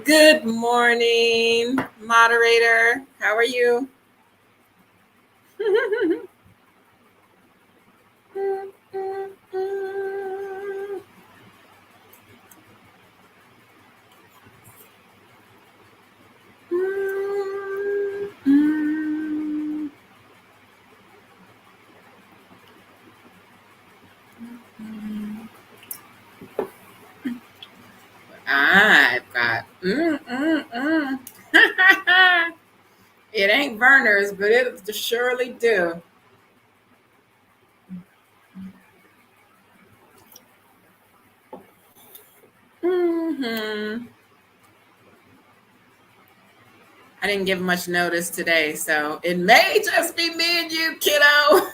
Good morning, moderator. How are you? I've got it ain't Verner's, but it surely do. I didn't give much notice today, so it may just be me and you, kiddo.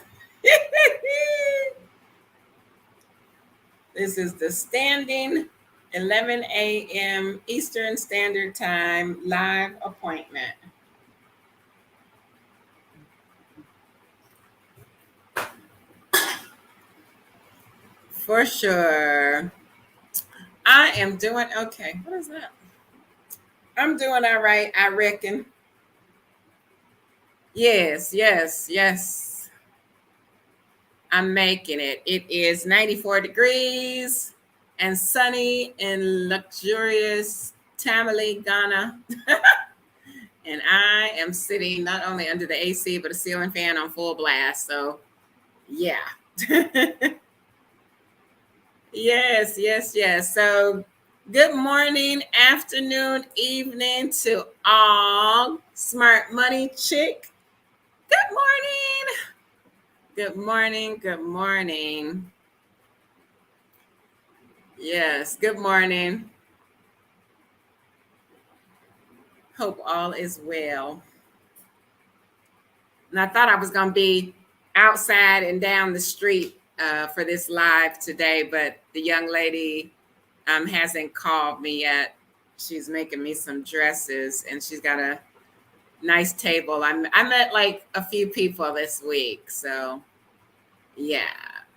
This is the standing 11 a.m. Eastern Standard Time live appointment. For sure. I am doing okay. What is that? I'm doing all right, I reckon. Yes. I'm making it. It is 94 degrees and sunny in luxurious Tamale, Ghana. And I am sitting not only under the AC, but a ceiling fan on full blast. So, yeah. Yes. So, good morning, afternoon, evening to all. Smart Money Chick. Good morning. Good morning. Yes, good morning. Hope all is well. And I thought I was going to be outside and down the street for this live today, but the young lady hasn't called me yet. She's making me some dresses, and she's got a nice table. I met like a few people this week, so yeah.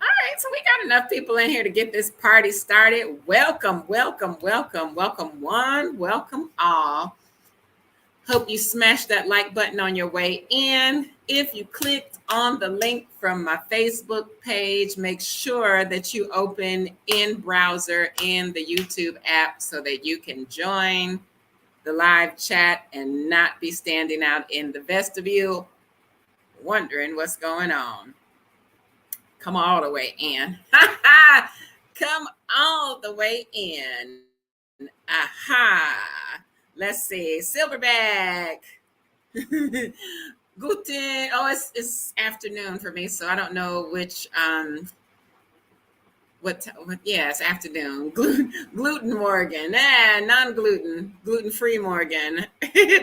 All right, so we got enough people in here to get this party started. Welcome one, welcome all. Hope you smashed that like button on your way in. If you clicked on the link from my Facebook page, make sure that you open in browser in the YouTube app so that you can join the live chat and not be standing out in the vestibule wondering what's going on. Come all the way in. Come all the way in. Aha. Let's see. Silverback. Guten. Oh, it's afternoon for me, so I don't know which it's afternoon. Gluten Morgan. Non-gluten free Morgan.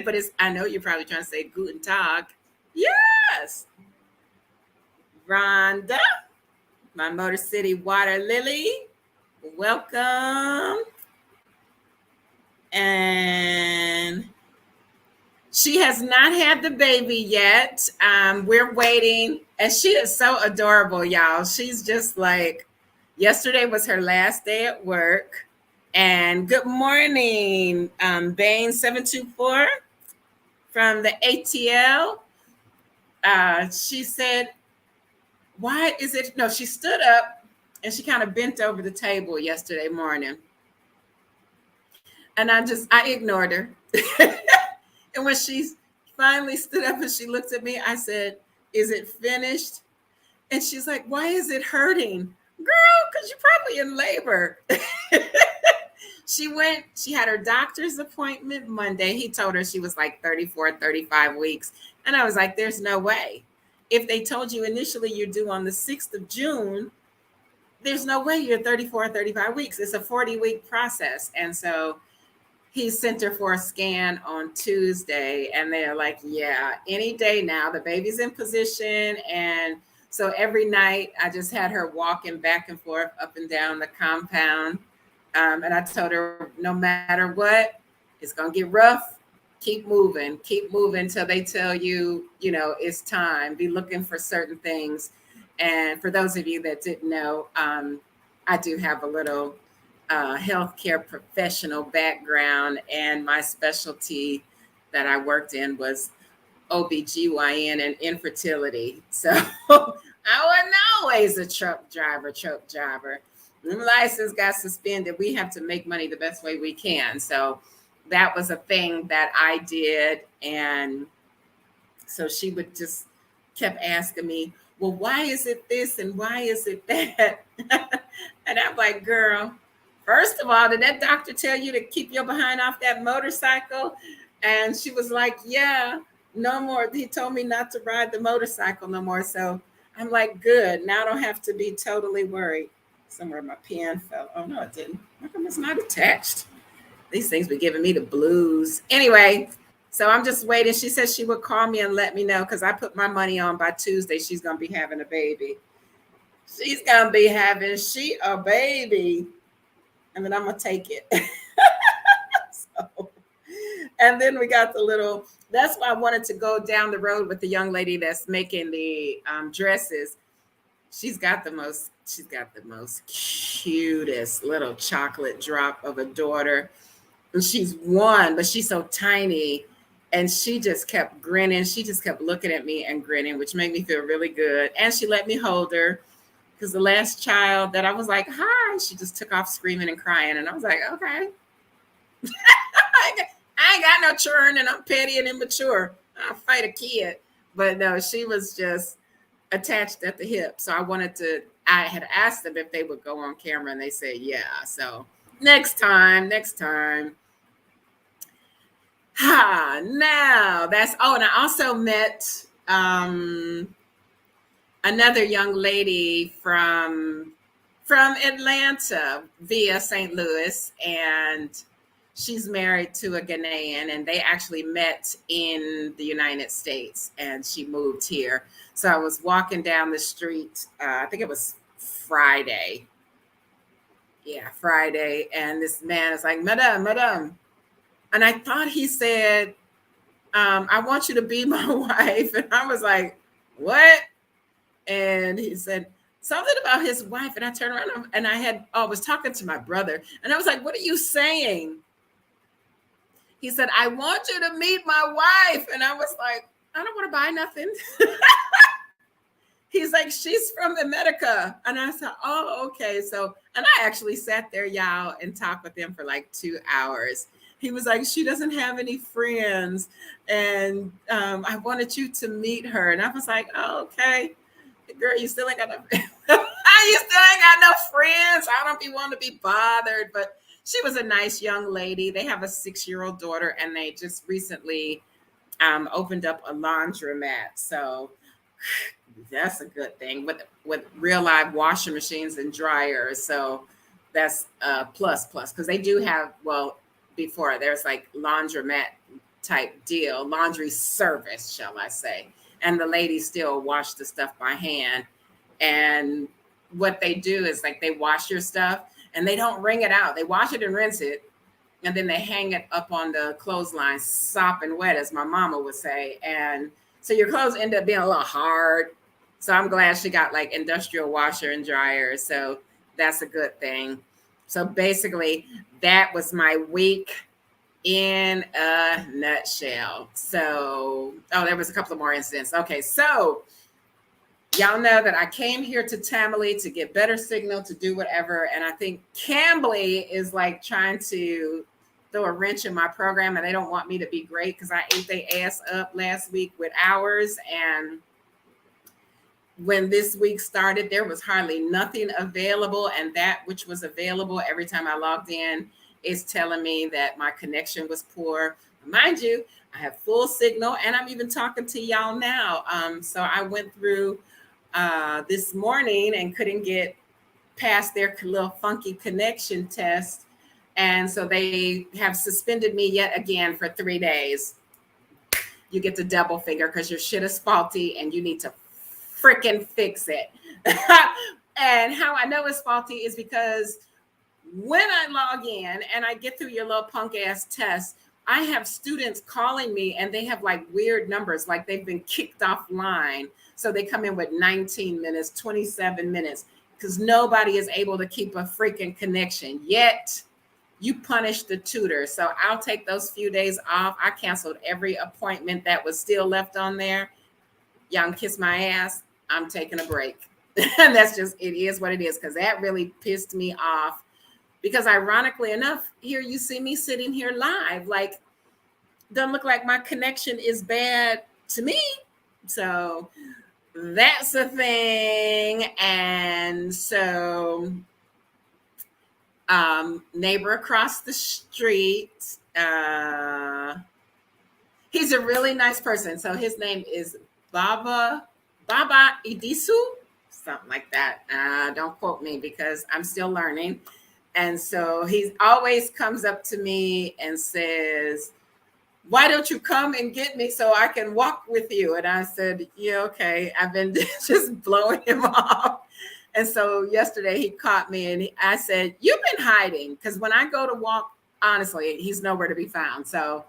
But I know you're probably trying to say Guten Tag. Yes. Rhonda, my Motor City Water Lily. Welcome. And she has not had the baby yet. We're waiting, and she is so adorable, y'all. She's just like, yesterday was her last day at work. And good morning, Bain724 from the ATL. She said, why is it? No, she stood up and she kind of bent over the table yesterday morning. And I ignored her. And when she finally stood up and she looked at me, I said, is it finished? And she's like, why is it hurting? Girl, because you're probably in labor. She had her doctor's appointment Monday. He told her she was like 34, 35 weeks. And I was like, there's no way. If they told you initially you're due on the 6th of June, there's no way you're 34, 35 weeks. It's a 40-week process. And so he sent her for a scan on Tuesday. And they're like, yeah, any day now. The baby's in position. And so every night I just had her walking back and forth up and down the compound. And I told her, no matter what, it's going to get rough. Keep moving till they tell you, it's time. Be looking for certain things. And for those of you that didn't know, I do have a little healthcare professional background, and my specialty that I worked in was OBGYN and infertility. So I wasn't always a truck driver. The license got suspended. We have to make money the best way we can. So that was a thing that I did. And so she would just kept asking me, well, why is it this and why is it that? And I'm like, girl, first of all, did that doctor tell you to keep your behind off that motorcycle? And she was like, yeah, no more. He told me not to ride the motorcycle no more. So I'm like, good. Now I don't have to be totally worried. Somewhere my pen fell. Oh, no, it didn't. How come it's not attached? These things be giving me the blues. Anyway, so I'm just waiting. She said she would call me and let me know because I put my money on by Tuesday. She's going to be having a baby. She's going to be having a baby. And then I'm going to take it. And then we got that's why I wanted to go down the road with the young lady that's making the dresses. She's got the most cutest little chocolate drop of a daughter. And she's one, but she's so tiny. And she just kept grinning. She just kept looking at me and grinning, which made me feel really good. And she let me hold her because the last child that I was like, hi, she just took off screaming and crying. And I was like, okay. I ain't got no churn and I'm petty and immature. I'll fight a kid. But no, she was just attached at the hip. So I had asked them if they would go on camera and they said, yeah. So next time. Now and I also met another young lady from Atlanta via St. Louis, and she's married to a Ghanaian, and they actually met in the United States, and she moved here. So I was walking down the street, I think it was Friday. Yeah, Friday. And this man is like, Madame. And I thought he said, I want you to be my wife. And I was like, what? And he said something about his wife. And I turned around and I was talking to my brother. And I was like, what are you saying? He said, I want you to meet my wife. And I was like, I don't want to buy nothing. He's like, she's from America. And I said, oh, okay. So, and I actually sat there, y'all, and talked with him for like 2 hours. He was like, she doesn't have any friends. And I wanted you to meet her. And I was like, oh, okay. Girl, you still ain't got no friends. You still ain't got no friends. I don't be wanting to be bothered. But she was a nice young lady. They have a 6-year-old daughter, and they just recently opened up a laundromat. So that's a good thing with real live washing machines and dryers. So that's a plus because they do have, before there's like laundromat type deal, laundry service, shall I say. And the ladies still wash the stuff by hand. And what they do is like they wash your stuff and they don't wring it out. They wash it and rinse it. And then they hang it up on the clothesline, sopping wet, as my mama would say. And so your clothes end up being a little hard. So I'm glad she got like industrial washer and dryer. So that's a good thing. So basically, that was my week in a nutshell. So, oh, there was a couple of more incidents. Okay, so y'all know that I came here to Tamale to get better signal, to do whatever. And I think Cambly is like trying to throw a wrench in my program, and they don't want me to be great because I ate their ass up last week with hours. And when this week started, there was hardly nothing available. And that which was available every time I logged in is telling me that my connection was poor. Mind you, I have full signal and I'm even talking to y'all now. So I went through this morning and couldn't get past their little funky connection test. And so they have suspended me yet again for 3 days. You get the double finger because your shit is faulty and you need to freaking fix it. And how I know it's faulty is because when I log in and I get through your little punk ass test, I have students calling me and they have like weird numbers, like they've been kicked offline. So they come in with 19 minutes, 27 minutes, because nobody is able to keep a freaking connection. Yet you punish the tutor. So I'll take those few days off. I canceled every appointment that was still left on there. Y'all can kiss my ass. I'm taking a break. And that's just, it is what it is, because that really pissed me off. Because ironically enough, here you see me sitting here live. Like, doesn't look like my connection is bad to me. So that's a thing. And so neighbor across the street, he's a really nice person. So his name is Baba Idisu, something like that. Don't quote me because I'm still learning. And so he always comes up to me and says, why don't you come and get me so I can walk with you? And I said, yeah, okay. I've been just blowing him off. And so yesterday he caught me and I said, you've been hiding. Because when I go to walk, honestly, he's nowhere to be found. So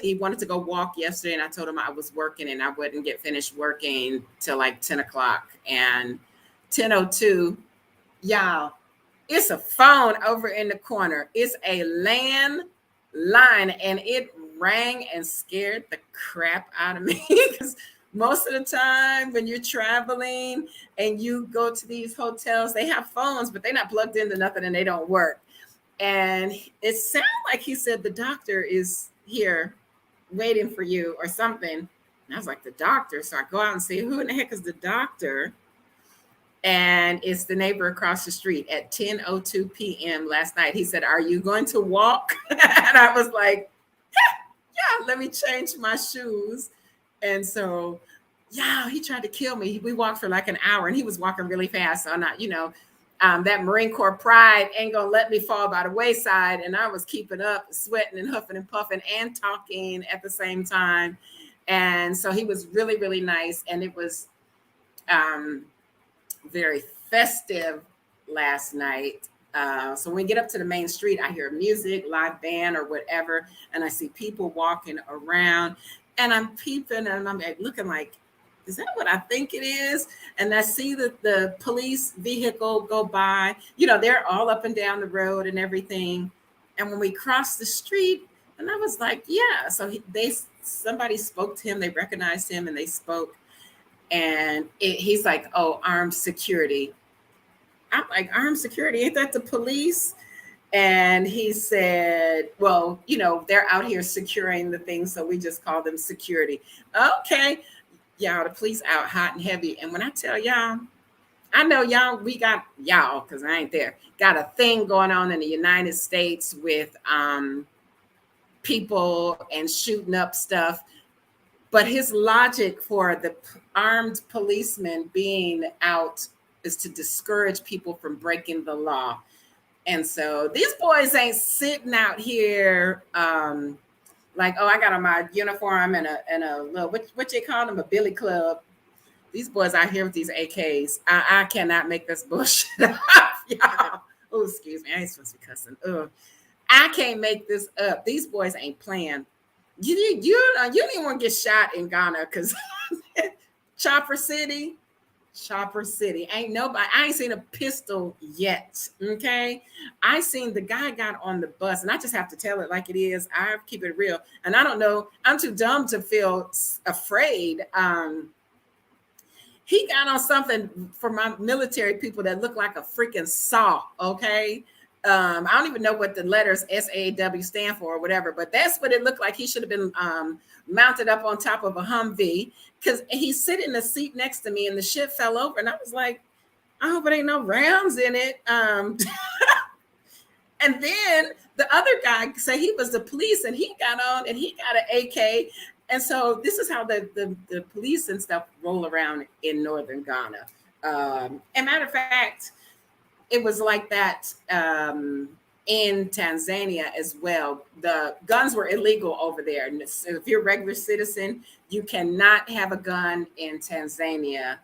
he wanted to go walk yesterday and I told him I was working and I wouldn't get finished working till like 10 o'clock. And 10:02, y'all, it's a phone over in the corner. It's a landline and it rang and scared the crap out of me. Because most of the time when you're traveling and you go to these hotels, they have phones, but they're not plugged into nothing and they don't work. And it sounded like he said the doctor is here waiting for you or something. And I was like, the doctor? So I go out and say, who in the heck is the doctor? And it's the neighbor across the street at 10:02 p.m. last night. He said, are you going to walk? And I was like, yeah, let me change my shoes. And so, yeah, he tried to kill me. We walked for like an hour and he was walking really fast. So I'm not, that Marine Corps pride ain't going to let me fall by the wayside. And I was keeping up, sweating and huffing and puffing and talking at the same time. And so he was really, really nice. And it was very festive last night. So when we get up to the main street, I hear music, live band or whatever. And I see people walking around and I'm peeping and I'm looking like, is that what I think it is? And I see the police vehicle go by, they're all up and down the road and everything. And when we crossed the street, and I was like, yeah. So somebody spoke to him, they recognized him and they spoke. And he's like, oh, armed security. I'm like, armed security? Ain't that the police? And he said, well, they're out here securing the things. So we just call them security. Okay. Y'all, the police out hot and heavy. And when I tell y'all, I know y'all, we got y'all, because I ain't there, got a thing going on in the United States with people and shooting up stuff. But his logic for the armed policemen being out is to discourage people from breaking the law. And so these boys ain't sitting out here like, oh, I got on my uniform and a little, what you call them, a billy club. These boys out here with these AKs. I cannot make this bullshit up, y'all. Oh, excuse me. I ain't supposed to be cussing. I can't make this up. These boys ain't playing. You don't even want to get shot in Ghana because Chopper City, Chopper City. Ain't nobody, I ain't seen a pistol yet. Okay. I seen the guy got on the bus, and I just have to tell it like it is. I keep it real. And I don't know, I'm too dumb to feel afraid. He got on something for my military people that looked like a freaking saw. Okay. I don't even know what the letters SAW stand for or whatever, but that's what it looked like. He should have been mounted up on top of a Humvee, because he's sitting in the seat next to me and the shit fell over. And I was like, I hope it ain't no rounds in it. And then the other guy said he was the police, and he got on and he got an AK. And so this is how the police and stuff roll around in northern Ghana. And matter of fact, it was like that in Tanzania as well. The guns were illegal over there. So if you're a regular citizen, you cannot have a gun in Tanzania.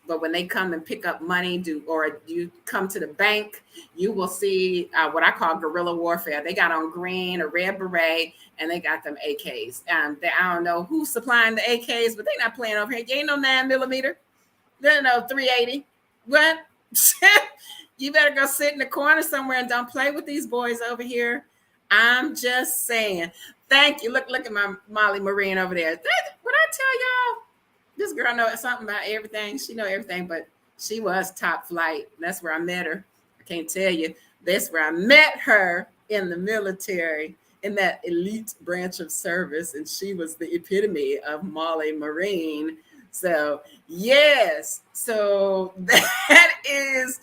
But when they come and pick up money, or you come to the bank, you will see what I call guerrilla warfare. They got on green or red beret, and they got them AKs. I don't know who's supplying the AKs, but they're not playing over here. You ain't no 9mm. There's no 380. What? You better go sit in the corner somewhere and don't play with these boys over here. I'm just saying. Thank you. Look at my Molly Marine over there. What I tell y'all? This girl knows something about everything. She know everything, but she was top flight. That's where I met her. I can't tell you. That's where I met her, in the military, in that elite branch of service. And she was the epitome of Molly Marine. So, yes. So that is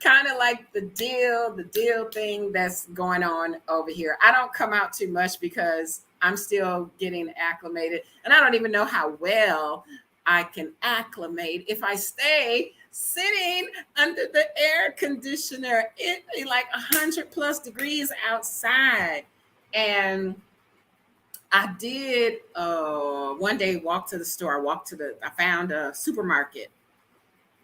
kind of like the deal thing that's going on over here. I don't come out too much because I'm still getting acclimated, and I don't even know how well I can acclimate if I stay sitting under the air conditioner. It be like 100+ degrees outside. And I did one day walk to the store. I found a supermarket.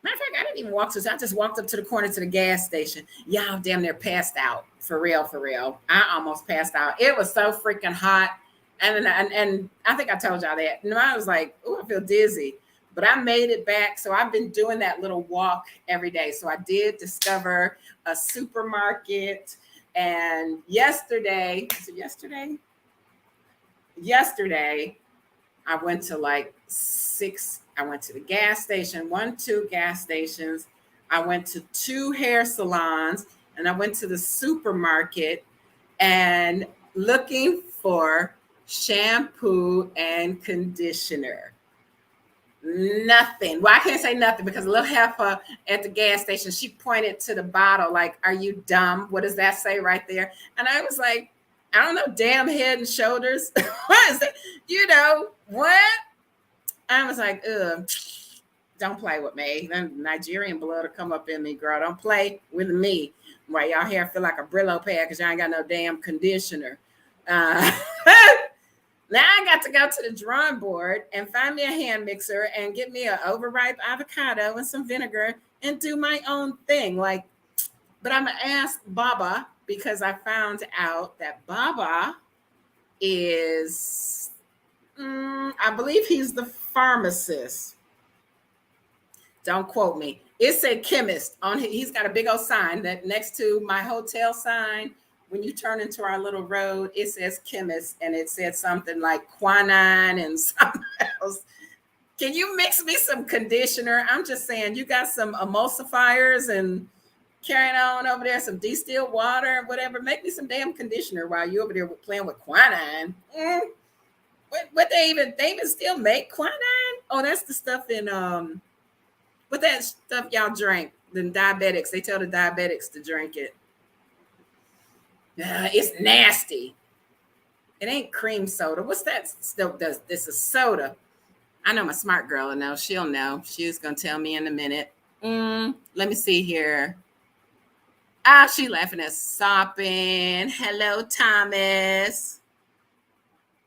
Matter of fact, I didn't even walk I just walked up to the corner to the gas station. Yeah, I'm damn near passed out. For real. I almost passed out. It was so freaking hot. And I think I told y'all that. And I was like, oh, I feel dizzy. But I made it back. So I've been doing that little walk every day. So I did discover a supermarket. And yesterday, I went to like 6. I went to the gas station, 2 gas stations. I went to 2 hair salons, and I went to the supermarket and looking for shampoo and conditioner. Nothing. Well, I can't say nothing because a little heifer at the gas station, she pointed to the bottle like, are you dumb? What does that say right there? And I was like, I don't know, damn Head and Shoulders. What is it? You know, what? I was like, ugh, don't play with me. Then Nigerian blood will come up in me, girl. Don't play with me. Why y'all hair feel like a Brillo pad because y'all ain't got no damn conditioner. Now I got to go to the drawing board and find me a hand mixer and get me an overripe avocado and some vinegar and do my own thing. Like, but I'm gonna ask Baba, because I found out that Baba is, I believe he's the pharmacist. Don't quote me. It said chemist on. He's got a big old sign that next to my hotel sign. When you turn into our little road, it says chemist, and it said something like quinine and something else. Can you mix me some conditioner? I'm just saying, you got some emulsifiers and carrying on over there, some distilled water, whatever. Make me some damn conditioner while you over there playing with quinine. What they even still make quinine? Oh, that's the stuff in what that stuff y'all drink. The diabetics, they tell the diabetics to drink it. It's nasty. It ain't cream soda. What's that stuff? This is soda. I know my smart girl will know. She'll know. She's gonna tell me in a minute. Let me see here. She laughing at sopping. Hello, Thomas.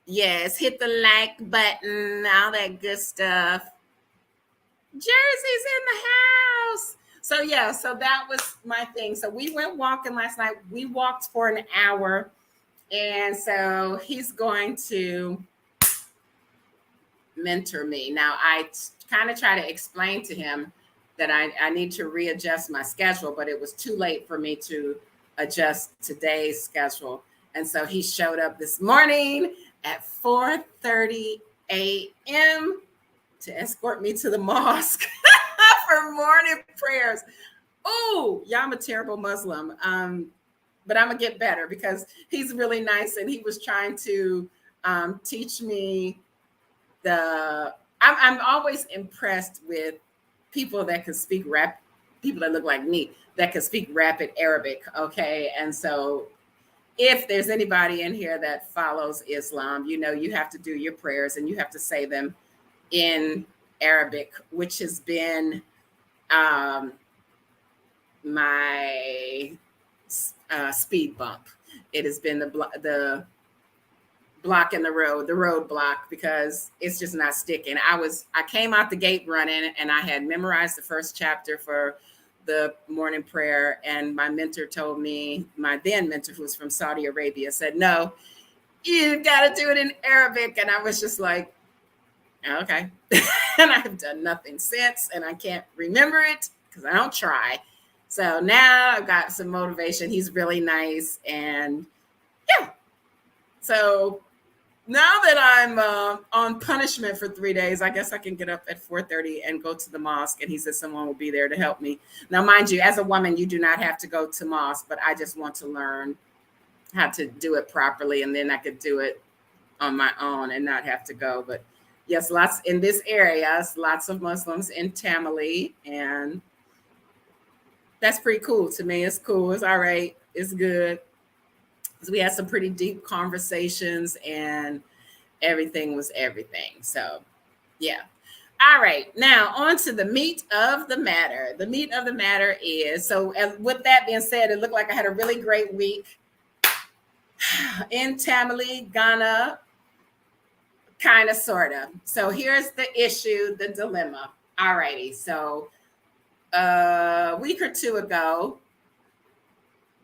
Yes, hit the like button, all that good stuff. Jersey's in the house. So yeah, so that was my thing. So we went walking last night. We walked for an hour. And so he's going to mentor me. Now, I kind of try to explain to him that I need to readjust my schedule, but it was too late for me to adjust today's schedule. And so he showed up this morning at 4:30 a.m. to escort me to the mosque for morning prayers. Oh, yeah, I'm a terrible Muslim. But I'm gonna get better because he's really nice, and he was trying to teach me I'm always impressed with people that can speak people that look like me that can speak rapid Arabic. Okay. And so if there's anybody in here that follows Islam, you have to do your prayers and you have to say them in Arabic, which has been my speed bump. It has been the block in the roadblock, because it's just not sticking. I came out the gate running, and I had memorized the first chapter for the morning prayer. And my mentor told me, my then mentor, who was from Saudi Arabia, said, no, you got to do it in Arabic. And I was just like, okay. And I've done nothing since, and I can't remember it because I don't try. So now I've got some motivation. He's really nice. And yeah. So now that I'm on punishment for 3 days, I guess I can get up at 4:30 and go to the mosque. And he said someone will be there to help me. Now, mind you, as a woman, you do not have to go to mosque, but I just want to learn how to do it properly. And then I could do it on my own and not have to go. But yes, lots in this area, lots of Muslims in Tamale. And that's pretty cool to me. It's cool. It's all right. It's good. So we had some pretty deep conversations, and everything was everything. So, yeah. All right. Now, on to the meat of the matter. The meat of the matter is, so with that being said, it looked like I had a really great week in Tamale, Ghana, kind of, sort of. So here's the issue, the dilemma. All righty. So a week or two ago,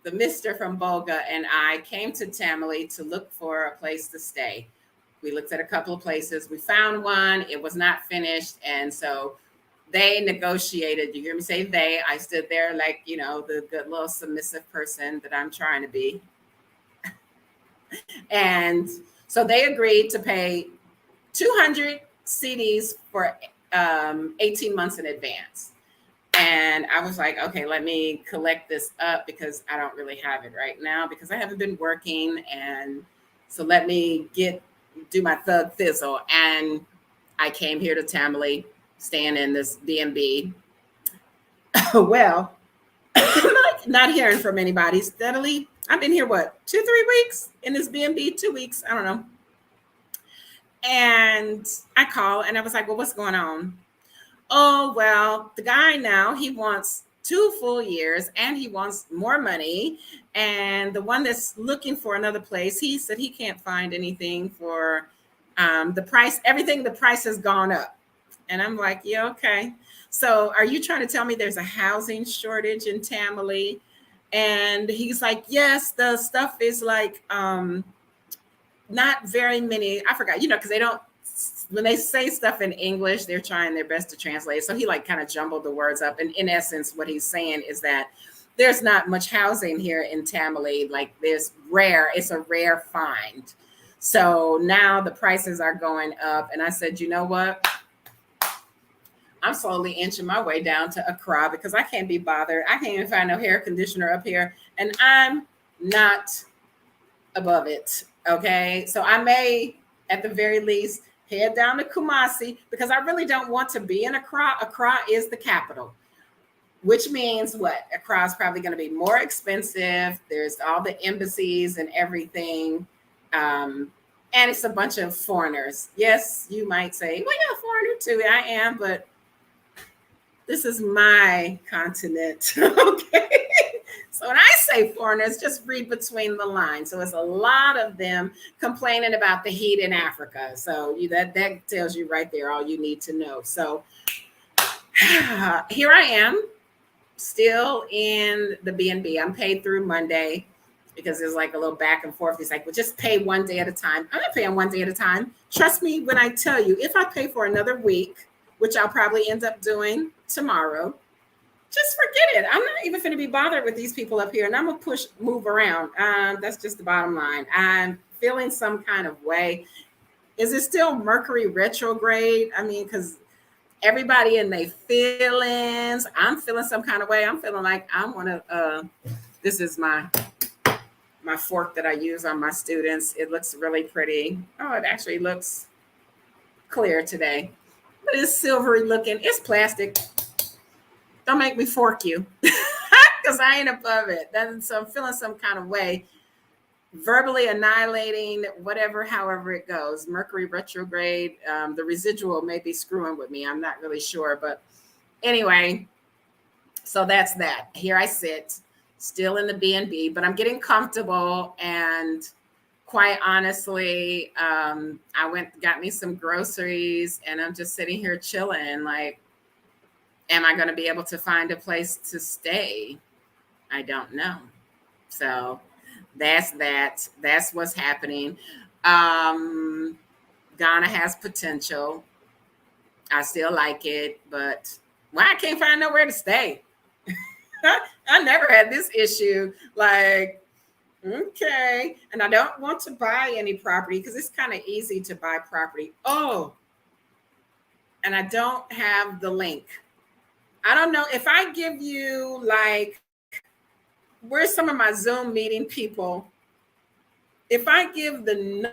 the Mr. from Bolga and I came to Tamale to look for a place to stay. We looked at a couple of places. We found one. It was not finished. And so they negotiated. You hear me say they? I stood there like, the good little submissive person that I'm trying to be. And so they agreed to pay 200 cedis for 18 months in advance. And I was like, okay, let me collect this up because I don't really have it right now because I haven't been working. And so let me do my thug thizzle. And I came here to Tamale, staying in this B&B. Well, not hearing from anybody steadily. I've been here, 2-3 weeks in this B&B, 2 weeks. I don't know. And I called and I was like, well, what's going on? Oh, well, the guy now, he wants 2 full years and he wants more money. And the one that's looking for another place, he said he can't find anything for the price. The price has gone up. And I'm like, yeah, okay. So are you trying to tell me there's a housing shortage in Tamale? And he's like, yes, the stuff is like not very many. I forgot, because they don't. When they say stuff in English, they're trying their best to translate. So he kind of jumbled the words up. And in essence, what he's saying is that there's not much housing here in Tamale. Like it's a rare find. So now the prices are going up. And I said, you know what? I'm slowly inching my way down to Accra because I can't be bothered. I can't even find no hair conditioner up here. And I'm not above it. Okay. So I may, at the very least, head down to Kumasi because I really don't want to be in Accra. Accra is the capital, which means what? Accra is probably going to be more expensive. There's all the embassies and everything. And it's a bunch of foreigners. Yes, you might say, well, you're a foreigner too. I am, but this is my continent. Okay. So when I say foreigners, just read between the lines. So it's a lot of them complaining about the heat in Africa. So that tells you right there all you need to know. So here I am, still in the B&B. I'm paid through Monday. because there's like a little back and forth. He's like, well, just pay one day at a time. I'm not paying one day at a time. Trust me when I tell you, if I pay for another week, which I'll probably end up doing tomorrow, just forget it. I'm not even going to be bothered with these people up here, and I'm going to move around. That's just the bottom line. I'm feeling some kind of way. Is it still Mercury retrograde? I mean, because everybody in their feelings, I'm feeling some kind of way. I'm feeling like I want to, this is my fork that I use on my students. It looks really pretty. Oh, it actually looks clear today, but it's silvery looking. It's plastic. Don't make me fork you because I ain't above it. So I'm feeling some kind of way, verbally annihilating whatever, however it goes. Mercury retrograde, the residual may be screwing with me. I'm not really sure, but anyway, so that's that. Here I sit, still in the B&B, but I'm getting comfortable, and quite honestly, I got me some groceries, and I'm just sitting here chilling. Like, am I going to be able to find a place to stay? I don't know. So that's that. That's what's happening. Ghana has potential. I still like it, but I can't find nowhere to stay. I never had this issue. Like, okay. And I don't want to buy any property because it's kind of easy to buy property. Oh, and I don't have the link. I don't know if I give you, like, where's some of my Zoom meeting people? If I give the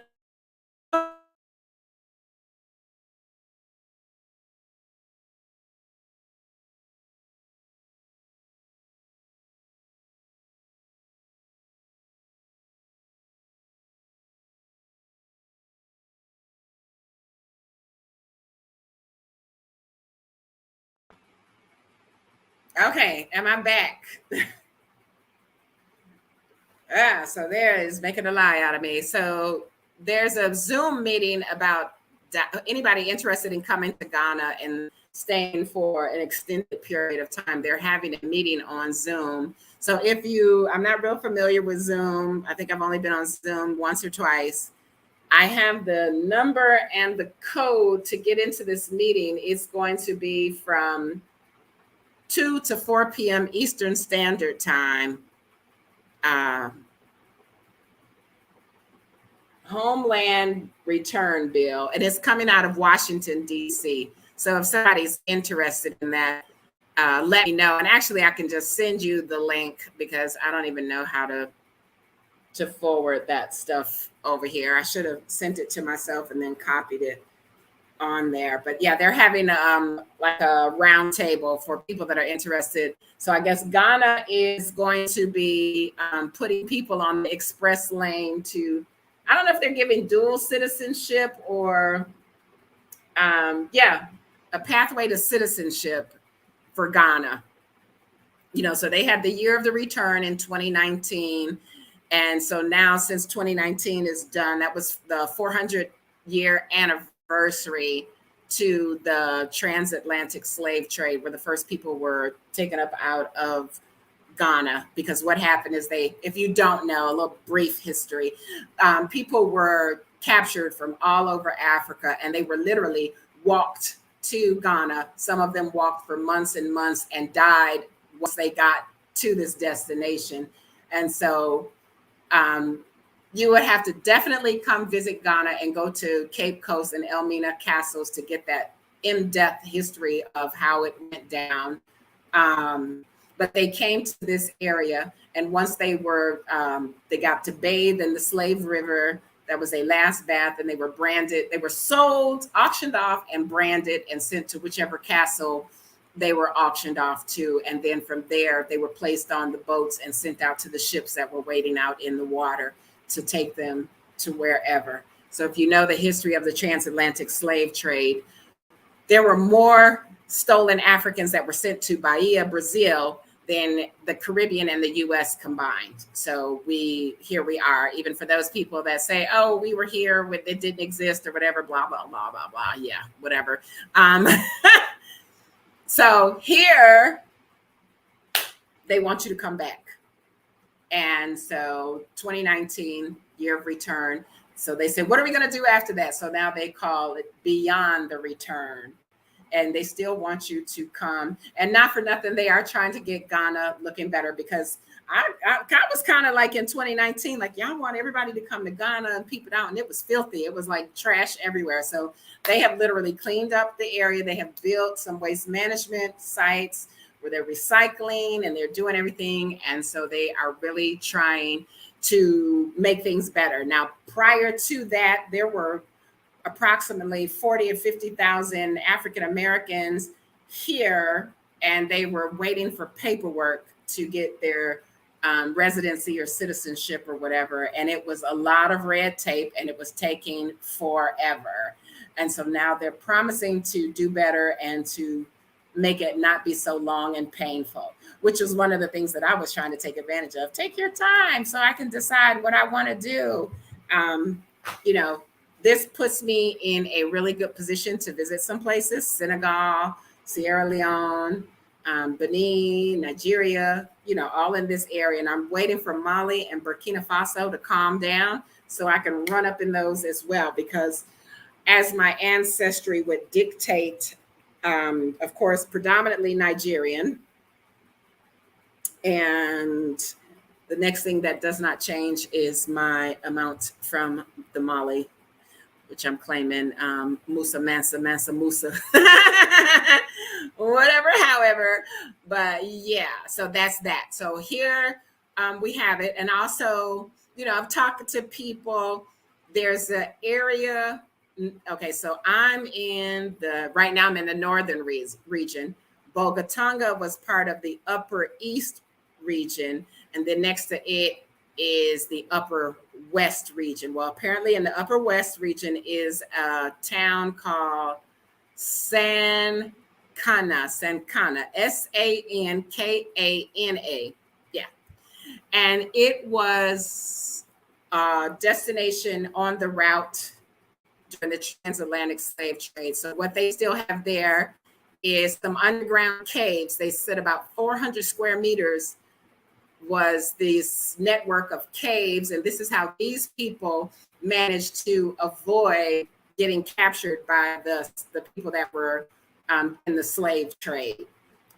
okay, am I back? So there is making a lie out of me. So there's a Zoom meeting about anybody interested in coming to Ghana and staying for an extended period of time. They're having a meeting on Zoom. So I'm not real familiar with Zoom. I think I've only been on Zoom once or twice. I have the number and the code to get into this meeting. It's going to be from 2 to 4 p.m. Eastern Standard Time. Homeland Return Bill, and it's coming out of Washington, D.C. So if somebody's interested in that, let me know. And actually, I can just send you the link because I don't even know how to forward that stuff over here. I should have sent it to myself and then copied it on there. But yeah, they're having like a round table for people that are interested. So I guess Ghana is going to be putting people on the express lane to, I don't know if they're giving dual citizenship or a pathway to citizenship for Ghana. So they had the year of the return in 2019. And so now, since 2019 is done, that was the 400-year anniversary to the transatlantic slave trade, where the first people were taken up out of Ghana. Because what happened is if you don't know, a little brief history, people were captured from all over Africa, and they were literally walked to Ghana. Some of them walked for months and months and died once they got to this destination. And so you would have to definitely come visit Ghana and go to Cape Coast and Elmina castles to get that in-depth history of how it went down. But they came to this area, and once they got to bathe in the Slave River. That was their last bath, and they were branded. They were sold, auctioned off, and branded and sent to whichever castle they were auctioned off to. And then from there, they were placed on the boats and sent out to the ships that were waiting out in the water to take them to wherever. So if you know the history of the transatlantic slave trade, there were more stolen Africans that were sent to Bahia, Brazil, than the Caribbean and the US combined. So here we are, even for those people that say, oh, we were here when it didn't exist or whatever, blah, blah, blah, blah, blah. Yeah, whatever. So here, they want you to come back. And so 2019, year of return. So they said, what are we going to do after that? So now they call it Beyond the Return. And they still want you to come. And not for nothing, they are trying to get Ghana looking better, because I was kind of like in 2019, like, y'all want everybody to come to Ghana and peep it out. And it was filthy. It was like trash everywhere. So they have literally cleaned up the area. They have built some waste management sites where they're recycling and they're doing everything. And so they are really trying to make things better. Now, prior to that, there were approximately 40 or 50,000 African Americans here, and they were waiting for paperwork to get their residency or citizenship or whatever. And it was a lot of red tape, and it was taking forever. And so now they're promising to do better and to make it not be so long and painful, which is one of the things that I was trying to take advantage of. Take your time so I can decide what I want to do. You know, this puts me in a really good position to visit some places: Senegal, Sierra Leone, Benin, Nigeria, you know, all in this area. And I'm waiting for Mali and Burkina Faso to calm down so I can run up in those as well, because as my ancestry would dictate, of course, predominantly Nigerian. And the next thing that does not change is my amount from the Mali, which I'm claiming, Musa, Mansa, Musa, whatever, however. But yeah, so that's that. So here we have it. And also, you know, I've talked to people. There's an area. Okay, so right now I'm in the northern region. Bolgatanga was part of the Upper East region, and then next to it is the Upper West region. Well, apparently in the Upper West region is a town called Sankana, Sankana, Sankana. Yeah. And it was a destination on the route during the transatlantic slave trade. So what they still have there is some underground caves. They said about 400 square meters was this network of caves. And this is how these people managed to avoid getting captured by the people that were in the slave trade.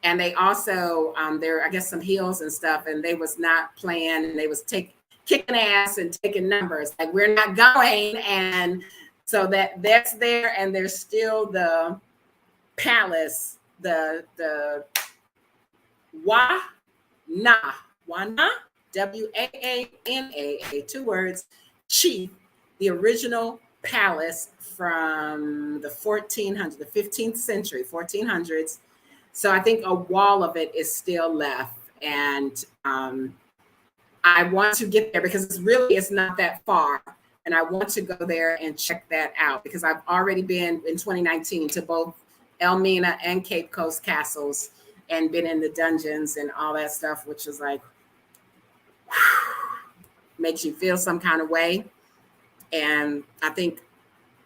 And they also, there, I guess, some hills and stuff, and they was not playing, and they was kicking ass and taking numbers. Like, we're not going. And so that's there. And there's still the palace, the Wana, Waana, 2 words, chief, the original palace from the 1400s, the 15th century, 1400s. So I think a wall of it is still left. And I want to get there because it's not that far. And I want to go there and check that out, because I've already been in 2019 to both Elmina and Cape Coast castles and been in the dungeons and all that stuff, which is like, makes you feel some kind of way. And I think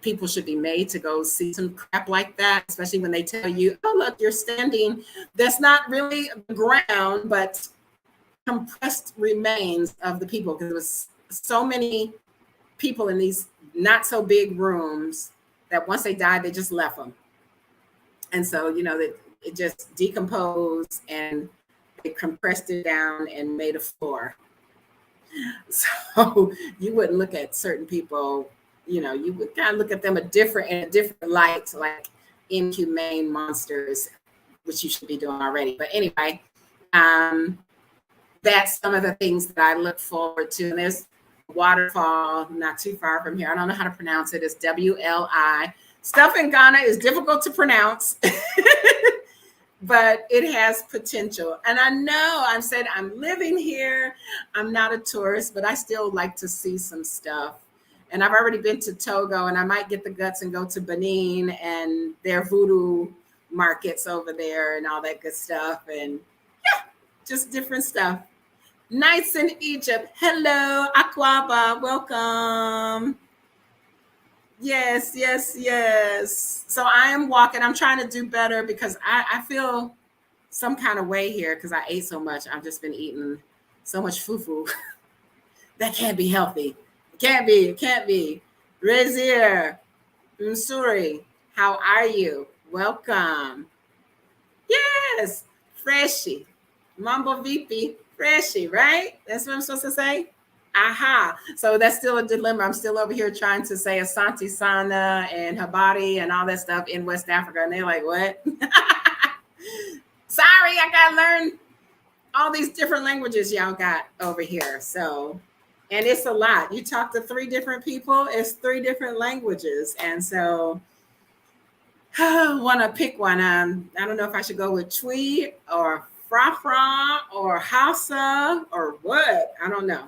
people should be made to go see some crap like that, especially when they tell you, oh, look, you're standing. That's not really the ground, but compressed remains of the people, because there was so many people in these not so big rooms that once they died, they just left them. And so, you know, it just decomposed, and they compressed it down and made a floor. So you wouldn't look at certain people, you know, you would kind of look at them in a different light, like inhumane monsters, which you should be doing already. But anyway, that's some of the things that I look forward to. And there's a waterfall not too far from here. I don't know how to pronounce it. It's WLI. Stuff in Ghana is difficult to pronounce, but it has potential. And I know I said I'm living here. I'm not a tourist, but I still like to see some stuff. And I've already been to Togo, and I might get the guts and go to Benin and their voodoo markets over there and all that good stuff. And yeah, just different stuff. Nights in Egypt. Hello, Akwaba. Welcome. Yes. So I am walking. I'm trying to do better because I feel some kind of way here because I ate so much. I've just been eating So much fufu. That can't be healthy. It can't be. Razier, Msuri, how are you? Welcome. Yes, Freshy. Mambo VP, Freshy, right? That's what I'm supposed to say? Aha. So that's still a dilemma. I'm still over here trying to say Asante Sana and Habari and all that stuff in West Africa. And they're like, what? Sorry, I got to learn all these different languages y'all got over here. So, and it's a lot. You talk to 3 different people, it's 3 different languages. And so, want to pick one. I don't know if I should go with Twi or Fra or Hausa or what. I don't know.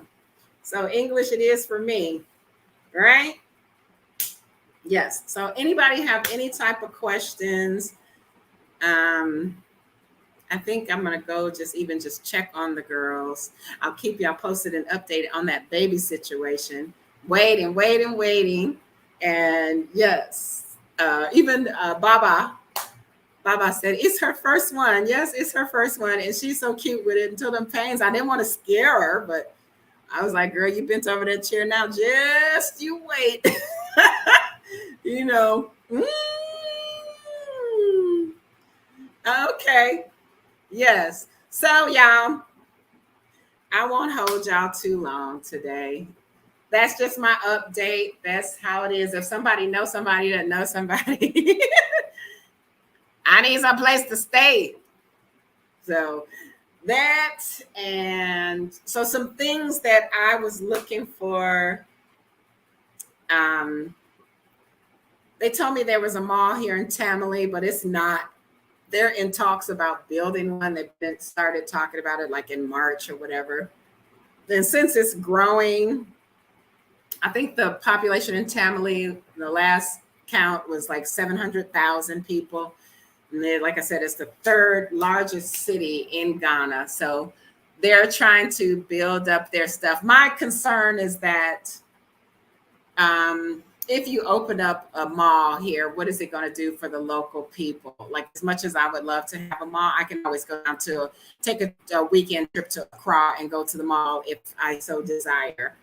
So English it is for me, right? Yes. So anybody have any type of questions? I think I'm gonna go just check on the girls. I'll keep y'all posted and updated on that baby situation. Waiting. And yes, even Baba said it's her first one. Yes, it's her first one, and she's so cute with it until them pains. I didn't want to scare her, but I was like, girl, you bent over that chair now. Just you wait. You know. Okay. Yes. So, y'all, I won't hold y'all too long today. That's just my update. That's how it is. If somebody knows somebody that knows somebody, I need some place to stay. So that, and so some things that I was looking for. They told me there was a mall here in Tamale, but it's not. They're in talks about building one. They've been started talking about it like in March or whatever. Then since it's growing, I think the population in Tamale, the last count was like 700,000 people. And then, like I said, it's the 3rd largest city in Ghana. So they're trying to build up their stuff. My concern is that if you open up a mall here, what is it going to do for the local people? Like, as much as I would love to have a mall, I can always go down to take a weekend trip to Accra and go to the mall if I so desire.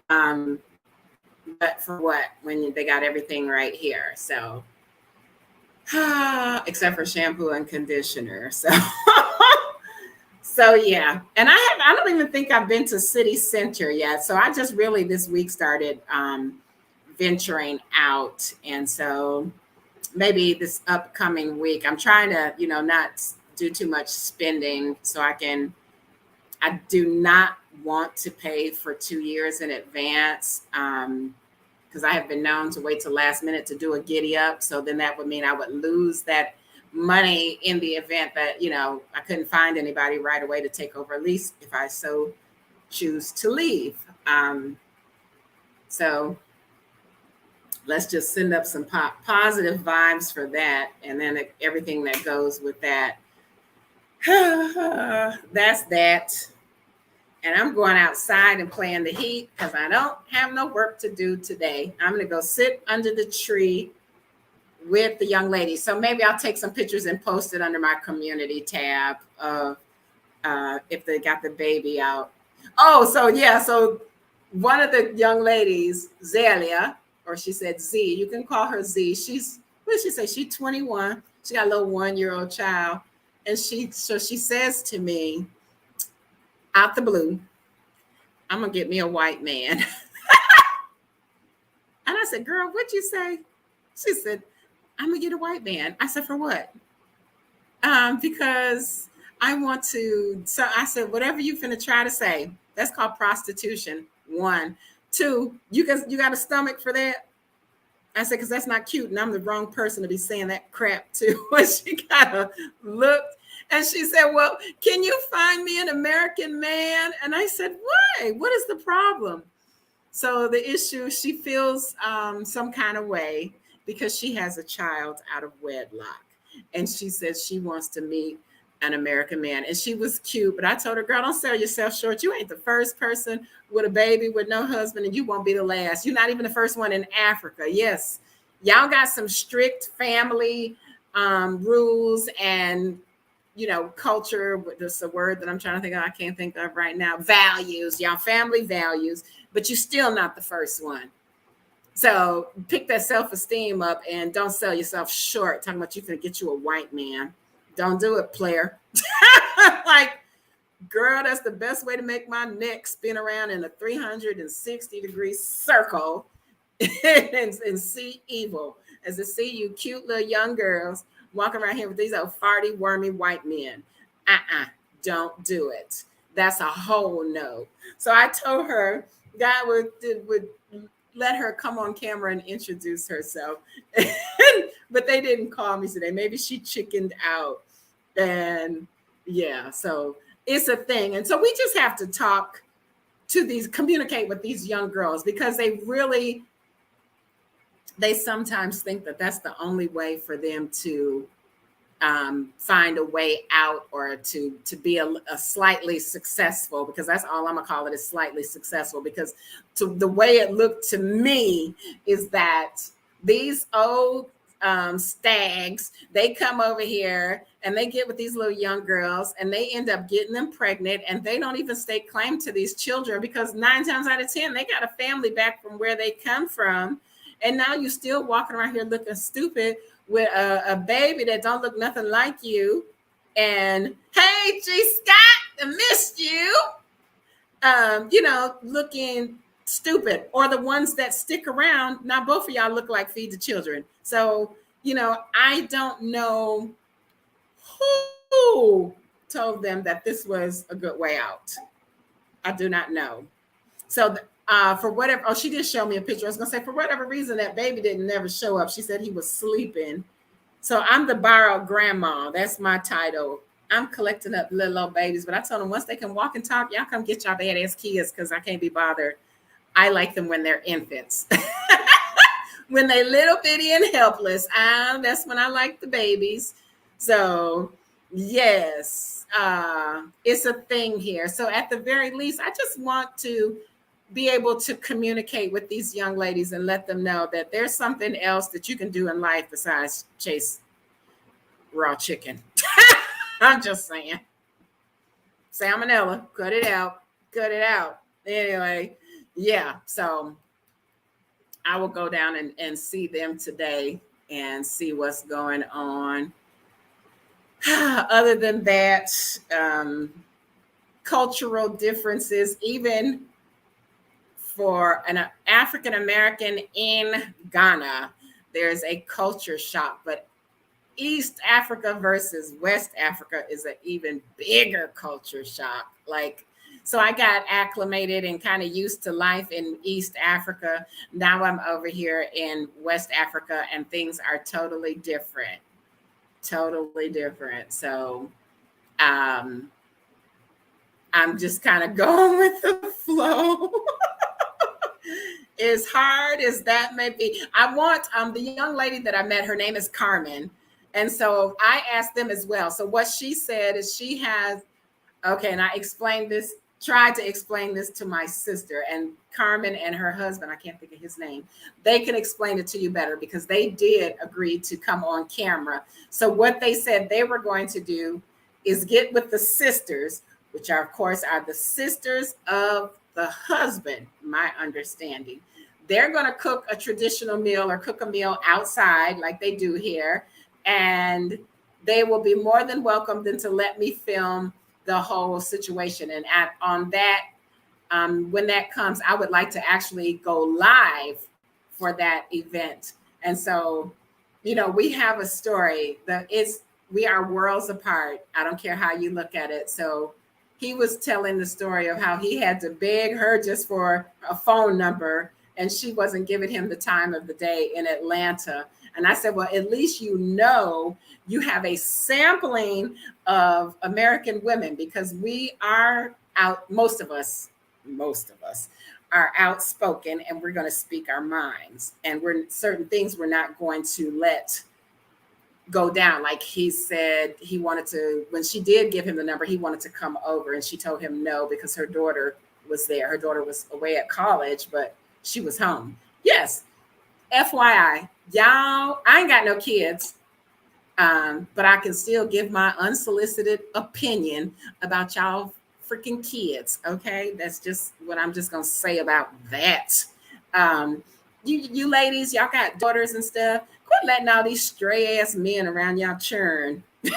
But for what, when they got everything right here? So, except for shampoo and conditioner. So, so yeah. And I don't even think I've been to City Center yet. So I just really this week started venturing out, and so maybe this upcoming week I'm trying to not do too much spending so I do not want to pay for 2 years in advance, because I have been known to wait till last minute to do a giddy up. So then that would mean I would lose that money in the event that I couldn't find anybody right away to take over a lease if I so choose to leave. So let's just send up some positive vibes for that. And then everything that goes with that. That's that. And I'm going outside and playing the heat because I don't have no work to do today. I'm going to go sit under the tree with the young lady. So maybe I'll take some pictures and post it under my community tab of if they got the baby out. Oh, so yeah. So one of the young ladies, Zelia, or she said Z, you can call her Z. What did she say? She's 21. She got a little 1-year-old child. And she says to me, out the blue, I'm going to get me a white man. And I said, girl, what'd you say? She said, I'm going to get a white man. I said, for what? Because I want to. So I said, whatever you finna try to say, that's called prostitution. 1. 2, you got a stomach for that? I said, because that's not cute. And I'm the wrong person to be saying that crap to. When she kind of looked and she said, well, can you find me an American man? And I said, why? What is the problem? So the issue, she feels some kind of way because she has a child out of wedlock. And she says she wants to meet an American man. And she was cute, but I told her, girl, don't sell yourself short. You ain't the first person with a baby with no husband, and you won't be the last. You're not even the first one in Africa. Yes, y'all got some strict family rules and culture, that's a word that I'm trying to think of, I can't think of right now. Values, y'all family values, but you're still not the first one. So pick that self-esteem up and don't sell yourself short. Talking about you finna get you a white man. Don't do it, player. Like, girl, that's the best way to make my neck spin around in a 360-degree circle and see evil as to see you cute little young girls walking around here with these old farty, wormy white men. Don't do it. That's a whole no. So I told her God would let her come on camera and introduce herself. But they didn't call me today. Maybe she chickened out. And yeah, so it's a thing. And so we just have to communicate with these young girls, because they sometimes think that that's the only way for them to find a way out, or to be a slightly successful, because that's all I'm gonna call it, is slightly successful. Because the way it looked to me is that these old stags, they come over here and they get with these little young girls and they end up getting them pregnant, and they don't even stake claim to these children, because 9 times out of 10 they got a family back from where they come from. And now you're still walking around here looking stupid with a baby that don't look nothing like you. And hey, G Scott, I missed you. Looking stupid. Or the ones that stick around. Now both of y'all look like Feed the Children. So, I don't know who told them that this was a good way out. I do not know. So for whatever, she did show me a picture. I was gonna say, for whatever reason, that baby didn't never show up. She said he was sleeping. So I'm the borrowed grandma. That's my title. I'm collecting up little old babies, but I told them once they can walk and talk, y'all come get y'all badass kids, because I can't be bothered. I like them when they're infants. When they little bitty and helpless, that's when I like the babies. So yes, it's a thing here. So at the very least, I just want to be able to communicate with these young ladies and let them know that there's something else that you can do in life besides chase raw chicken. I'm just saying. Salmonella, cut it out. Anyway, yeah, so I will go down and see them today and see what's going on. Other than that, cultural differences, even for an African American in Ghana, there's a culture shock. But East Africa versus West Africa is an even bigger culture shock. So I got acclimated and kind of used to life in East Africa. Now I'm over here in West Africa, and things are totally different. So I'm just kind of going with the flow. As hard as that may be. I want the young lady that I met, her name is Carmen. And so I asked them as well. So what she said is she has, and I tried to explain this to my sister, and Carmen and her husband, I can't think of his name, they can explain it to you better, because they did agree to come on camera. So what they said they were going to do is get with the sisters, which are, of course, are the sisters of the husband, my understanding. They're going to cook a traditional meal or cook a meal outside like they do here. And they will be more than welcome then to let me film the whole situation. And on that, when that comes, I would like to actually go live for that event. And so, we have a story that we are worlds apart. I don't care how you look at it. So he was telling the story of how he had to beg her just for a phone number, and she wasn't giving him the time of the day in Atlanta. And I said, well, at least you have a sampling of American women, because we are out, most of us are outspoken, and we're going to speak our minds. And certain things we're not going to let go down. Like he said, he wanted to, when she did give him the number, he wanted to come over, and she told him no, because her daughter was there. Her daughter was away at college, but she was home. Yes. FYI, y'all, I ain't got no kids. But I can still give my unsolicited opinion about y'all freaking kids. Okay, that's just what I'm just gonna say about that. Um, you ladies, y'all got daughters and stuff. Quit letting all these stray ass men around y'all churn. Yep,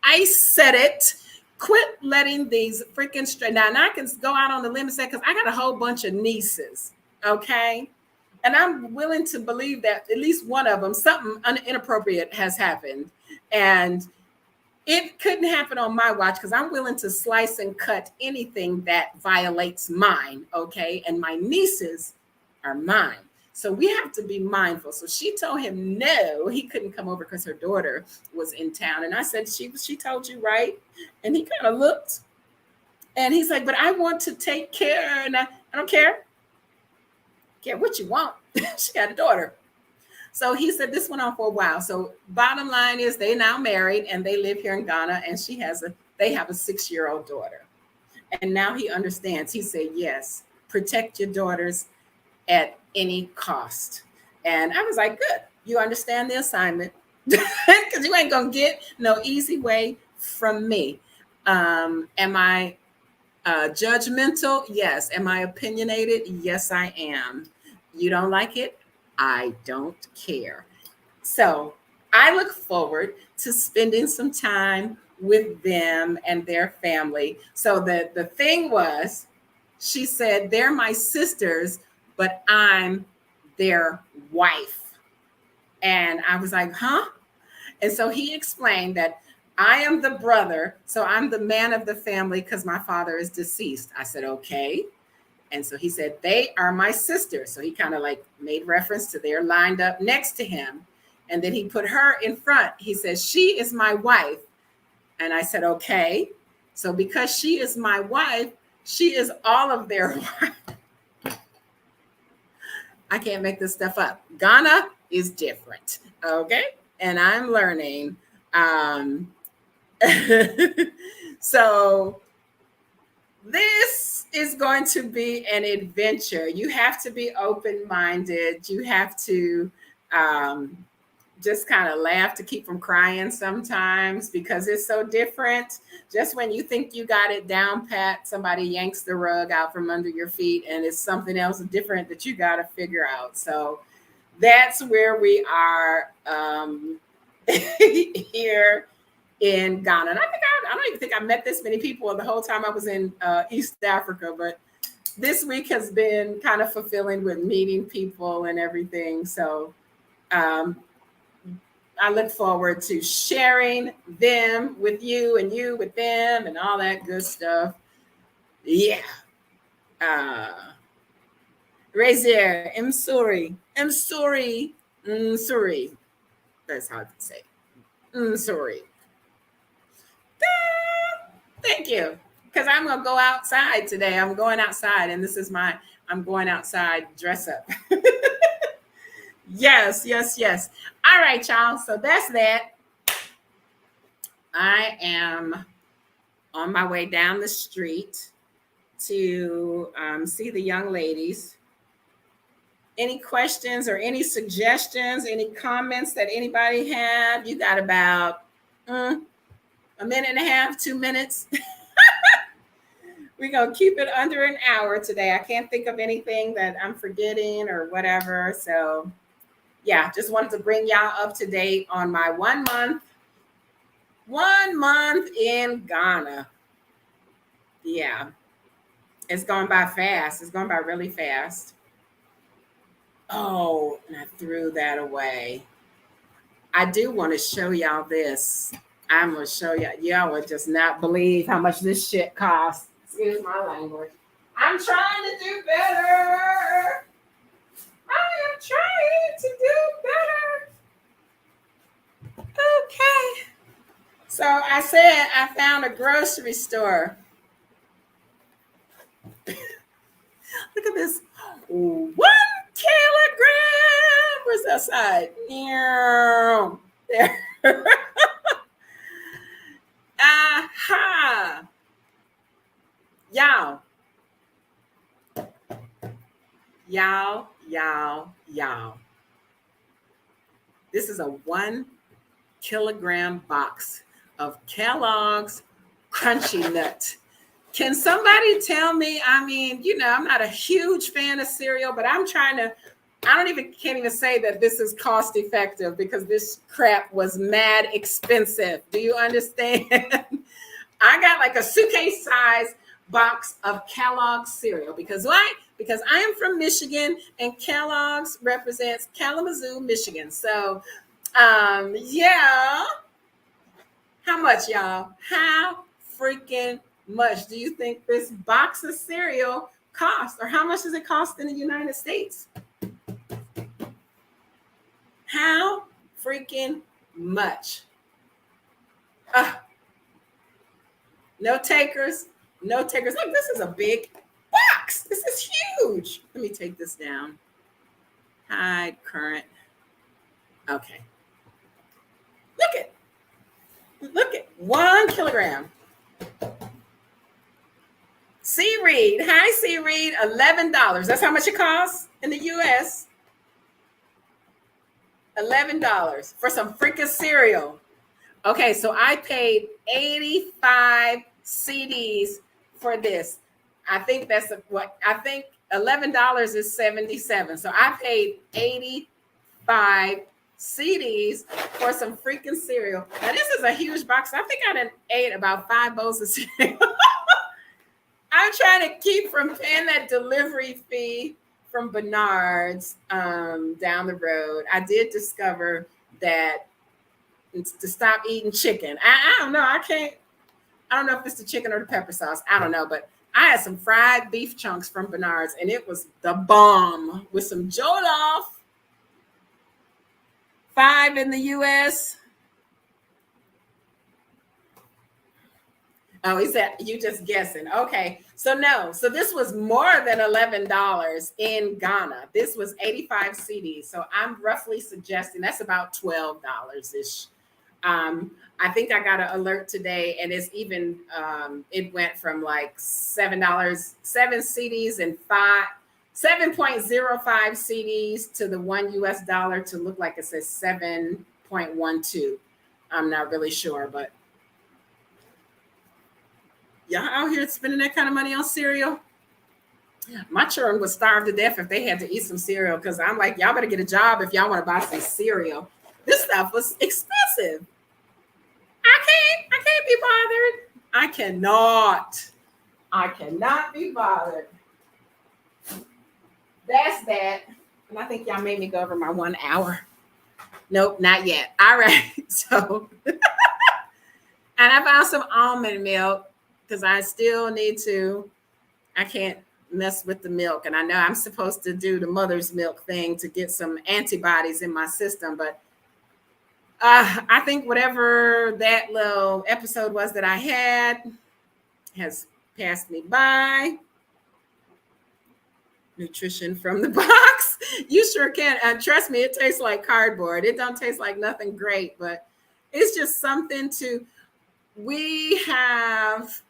I said it. Quit letting these freaking stray. Now I can go out on the limb and say, because I got a whole bunch of nieces. Okay. And I'm willing to believe that at least one of them, something inappropriate has happened. And it couldn't happen on my watch because I'm willing to slice and cut anything that violates mine. Okay. And my nieces are mine. So we have to be mindful. So she told him no, he couldn't come over because her daughter was in town. And I said, she told you right. And he kind of looked and he's like, but I want to take care. And I don't care what you want. She got a daughter. So he said this went on for a while. So bottom line is they now married and they live here in Ghana and they have a 6-year-old daughter. And now he understands. He said, yes, protect your daughters at any cost. And I was like, good, you understand the assignment because you ain't gonna get no easy way from me. Am I judgmental? Yes. Am I opinionated? Yes, I am. You don't like it? I don't care. So I look forward to spending some time with them and their family. So the thing was, she said, they're my sisters, but I'm their wife. And I was like, huh? And so he explained that I am the brother, so I'm the man of the family because my father is deceased. I said, okay. And so he said, they are my sisters. So he kind of like made reference to they're lined up next to him. And then he put her in front. He says, she is my wife. And I said, okay. So because she is my wife, she is all of their wives. I can't make this stuff up. Ghana is different. Okay. And I'm learning. So this is going to be an adventure. You have to be open-minded. You have to just kind of laugh to keep from crying sometimes because it's so different. Just when you think you got it down pat, somebody yanks the rug out from under your feet and it's something else different that you got to figure out. So that's where we are here in Ghana. And I don't even think I met this many people the whole time I was in East Africa, but this week has been kind of fulfilling with meeting people and everything. So I look forward to sharing them with you and you with them and all that good stuff. Yeah. Razier, I'm sorry. That's hard to say. Sorry. Thank you. Because I'm going to go outside today. I'm going outside, and this is I'm going outside dress up. Yes. All right, y'all. So that's that. I am on my way down the street to see the young ladies. Any questions or any suggestions, any comments that anybody have? You got about a minute and a half, 2 minutes. We're going to keep it under an hour today. I can't think of anything that I'm forgetting or whatever. So, yeah, just wanted to bring y'all up to date on my 1 month in Ghana. Yeah, it's going by fast. It's going by really fast. Oh, and I threw that away. I do want to show y'all this. I'm going to show y'all. Y'all would just not believe how much this shit costs. Excuse my language. I'm trying to do better. I am trying to do better. Okay. So I said I found a grocery store. Look at this. 1 kilogram. Where's that side? There. Aha. Y'all. This is a 1 kilogram box of Kellogg's Crunchy Nut. Can somebody tell me? I mean, I'm not a huge fan of cereal, but I'm trying to. Can't even say that this is cost effective because this crap was mad expensive. Do you understand? I got like a suitcase size box of Kellogg's cereal because why? Because I am from Michigan and Kellogg's represents Kalamazoo, Michigan. So, yeah. How much, y'all? How freaking much do you think this box of cereal costs? Or how much does it cost in the United States? How freaking much? No takers. No takers. Look, this is a big box. This is huge. Let me take this down. Hide current. Okay. Look at 1 kilogram. C. Reed. Hi, C. Reed. $11. That's how much it costs in the US. $11 for some freaking cereal. Okay, so I paid 85 CDs for this. I think that's what I think $11 is 77. So I paid 85 CDs for some freaking cereal. Now this is a huge box. I think I done ate about 5 bowls of cereal. I'm trying to keep from paying that delivery fee from Bernard's down the road. I did discover that to stop eating chicken. I don't know. I don't know if it's the chicken or the pepper sauce. I don't know, but I had some fried beef chunks from Bernard's and it was the bomb with some jollof. 5 in the US. Oh, he said, you just guessing. Okay. So no. So this was more than $11 in Ghana. This was 85 CDs. So I'm roughly suggesting that's about $12-ish. I think I got an alert today and it's even, it went from like $7, 7 CDs and 7.05 CDs to the $1 to look like it says 7.12. I'm not really sure, but y'all out here spending that kind of money on cereal? My children would starve to death if they had to eat some cereal because I'm like, y'all better get a job if y'all want to buy some cereal. This stuff was expensive. I can't be bothered. I cannot be bothered. That's that. And I think y'all made me go over my 1 hour. Nope, not yet. All right. So, and I found some almond milk because I still need to. I can't mess with the milk. And I know I'm supposed to do the mother's milk thing to get some antibodies in my system. But I think whatever that little episode was that I had has passed me by. Nutrition from the box. You sure can. Trust me, it tastes like cardboard. It don't taste like nothing great, but it's just something to. We have.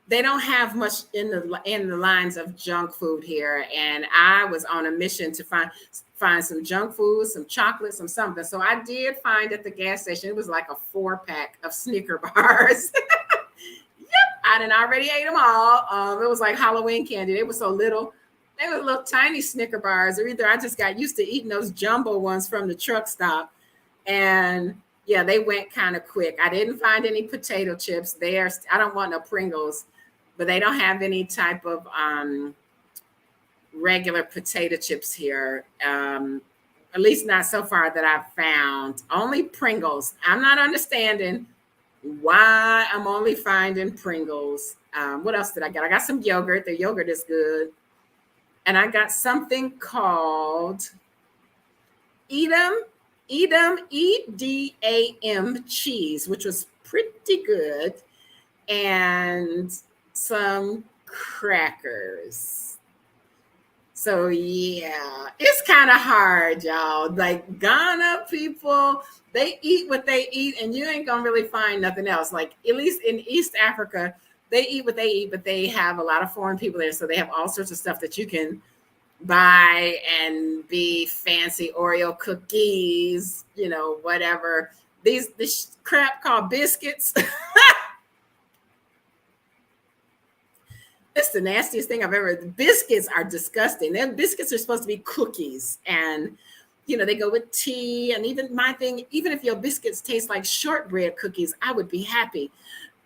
They don't have much in the lines of junk food here, and I was on a mission to find some junk food, some chocolate, some something. So I did find at the gas station it was like a 4-pack of Snicker bars. I done already ate them all. It was like Halloween candy. They were so little. They were little tiny Snicker bars. Or either I just got used to eating those jumbo ones from the truck stop. And yeah, they went kind of quick. I didn't find any potato chips there. I don't want no Pringles, but they don't have any type of regular potato chips here. At least not so far that I've found. Only Pringles. I'm not understanding why I'm only finding Pringles. What else did I get? I got some yogurt. The yogurt is good. And I got something called Edam, EDAM cheese, which was pretty good. And some crackers. So yeah, it's kind of hard, y'all. Like Ghana people, they eat what they eat, and you ain't gonna really find nothing else. Like at least in East Africa, they eat what they eat, but they have a lot of foreign people there, so they have all sorts of stuff that you can buy and be fancy Oreo cookies, whatever. This crap called biscuits. It's the nastiest thing I've ever. The biscuits are disgusting. Them biscuits are supposed to be cookies, and they go with tea. And even my thing, even if your biscuits taste like shortbread cookies, I would be happy.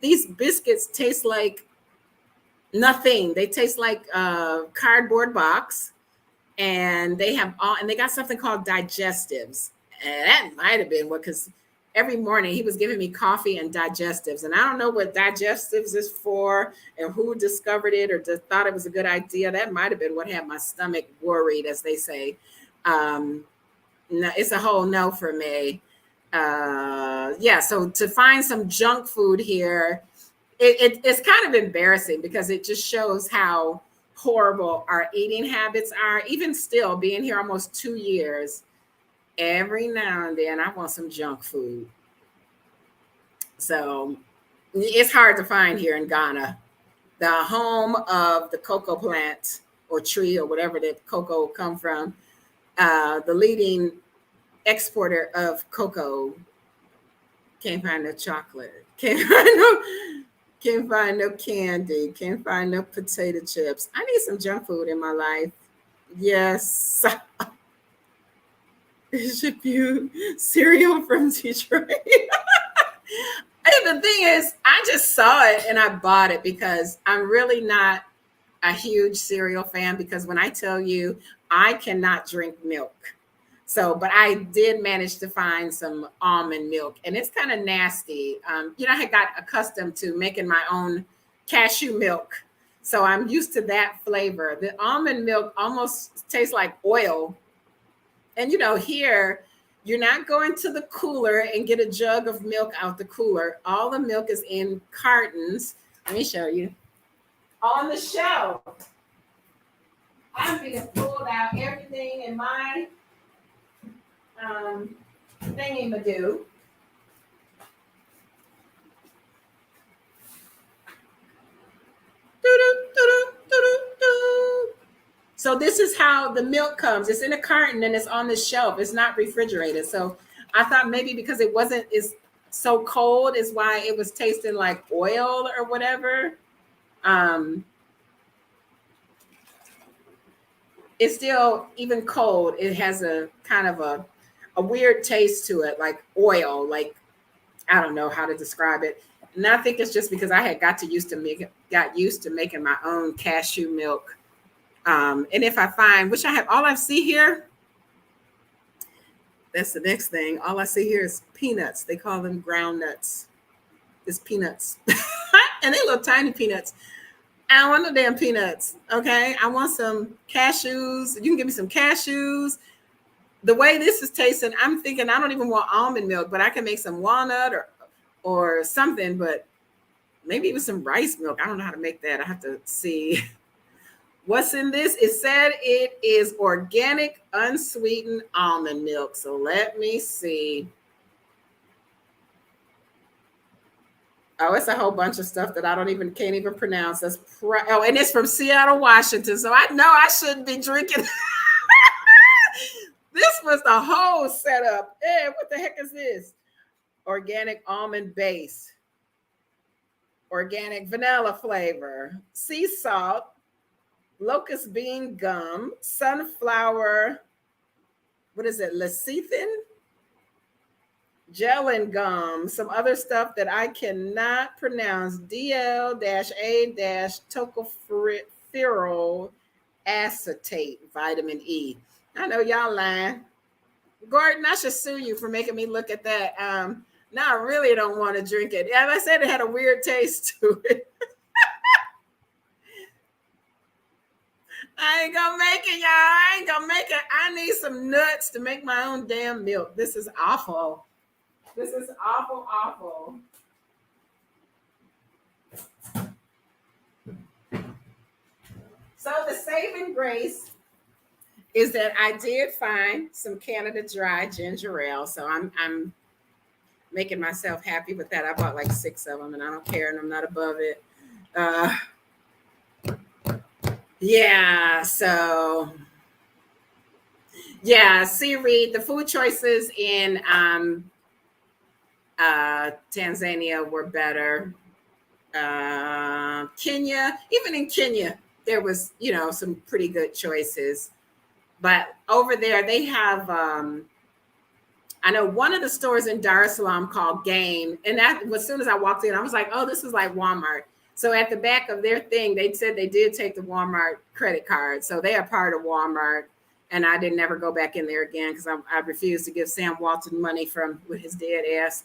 These biscuits taste like nothing. They taste like a cardboard box, and they got something called digestives. And that might have been because every morning he was giving me coffee and digestives, and I don't know what digestives is for and who discovered it or just thought it was a good idea. That might have been what had my stomach worried, as they say. No, it's a whole no for me. So to find some junk food here, it's kind of embarrassing because it just shows how horrible our eating habits are. Even still being here almost 2 years, every now and then I want some junk food. So it's hard to find here in Ghana, the home of the cocoa plant or tree or whatever the cocoa come from. The leading exporter of cocoa. Can't find no chocolate. Can't find no candy. Can't find no potato chips. I need some junk food in my life. Yes. Bishop you cereal from Detroit. And the thing is, I just saw it and I bought it because I'm really not a huge cereal fan, because when I tell you I cannot drink milk. So, but I did manage to find some almond milk, and it's kind of nasty. I had got accustomed to making my own cashew milk. So I'm used to that flavor. The almond milk almost tastes like oil. And, here you're not going to the cooler and get a jug of milk out the cooler. All the milk is in cartons. Let me show you. On the shelf. I'm going to pull out everything in my thingy-ma-do. So this is how the milk comes. It's in a carton and it's on the shelf. It's not refrigerated. So I thought maybe because it wasn't is so cold is why it was tasting like oil or whatever. It's still, even cold, it has a kind of a weird taste to it, like oil, like I don't know how to describe it. And I think it's just because I had got used to making my own cashew milk. And if I find, which I have, all I see here, that's the next thing. All I see here is peanuts. They call them ground nuts. It's peanuts. And they little tiny peanuts. I don't want no damn peanuts. Okay. I want some cashews. You can give me some cashews. The way this is tasting, I'm thinking I don't even want almond milk, but I can make some walnut or something, but maybe even some rice milk. I don't know how to make that. I have to see what's in this. It said it is organic, unsweetened almond milk. So let me see. Oh, it's a whole bunch of stuff that I can't even pronounce. And it's from Seattle, Washington. So I know I shouldn't be drinking. This was the whole setup. Hey, what the heck is this? Organic almond base, organic vanilla flavor, sea salt, locust bean gum, sunflower, what is it, lecithin? Gellan gum, some other stuff that I cannot pronounce, DL-A-tocopherol acetate, vitamin E. I know y'all lying. Gordon, I should sue you for making me look at that. Now I really don't want to drink it. As I said, it had a weird taste to it. I ain't gonna make it, y'all. I ain't gonna make it. I need some nuts to make my own damn milk. This is awful. This is awful, awful. So the saving grace is that I did find some Canada Dry ginger ale. So I'm making myself happy with that. I bought like 6 of them and I don't care and I'm not above it. Yeah, so Yeah, see, Reed, the food choices in Tanzania were better. Kenya, even in Kenya, there was, some pretty good choices. But over there, they have, I know one of the stores in Dar es Salaam called Game. And that, as soon as I walked in, I was like, oh, this is like Walmart. So at the back of their thing, they said they did take the Walmart credit card. So they are part of Walmart. And I didn't ever go back in there again because I refused to give Sam Walton money from with his dead ass.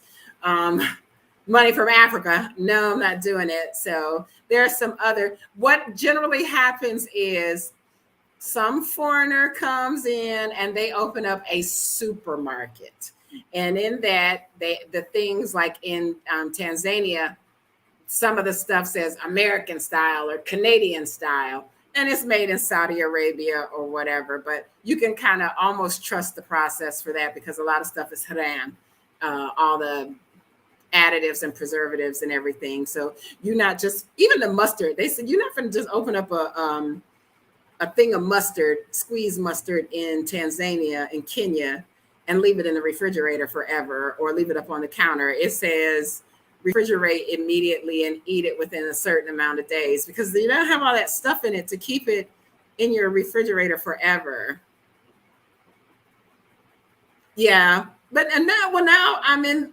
Money from Africa. No, I'm not doing it. So there's some other, what generally happens is some foreigner comes in and they open up a supermarket. And in that, the things like in Tanzania, some of the stuff says American style or Canadian style, and it's made in Saudi Arabia or whatever. But you can kind of almost trust the process for that because a lot of stuff is haram, all the additives and preservatives and everything. So you're not just, even the mustard, they said you're not going to just open up a thing of mustard, squeezed mustard in Tanzania and Kenya and leave it in the refrigerator forever or leave it up on the counter. It says refrigerate immediately and eat it within a certain amount of days because you don't have all that stuff in it to keep it in your refrigerator forever. Yeah. But and now I'm in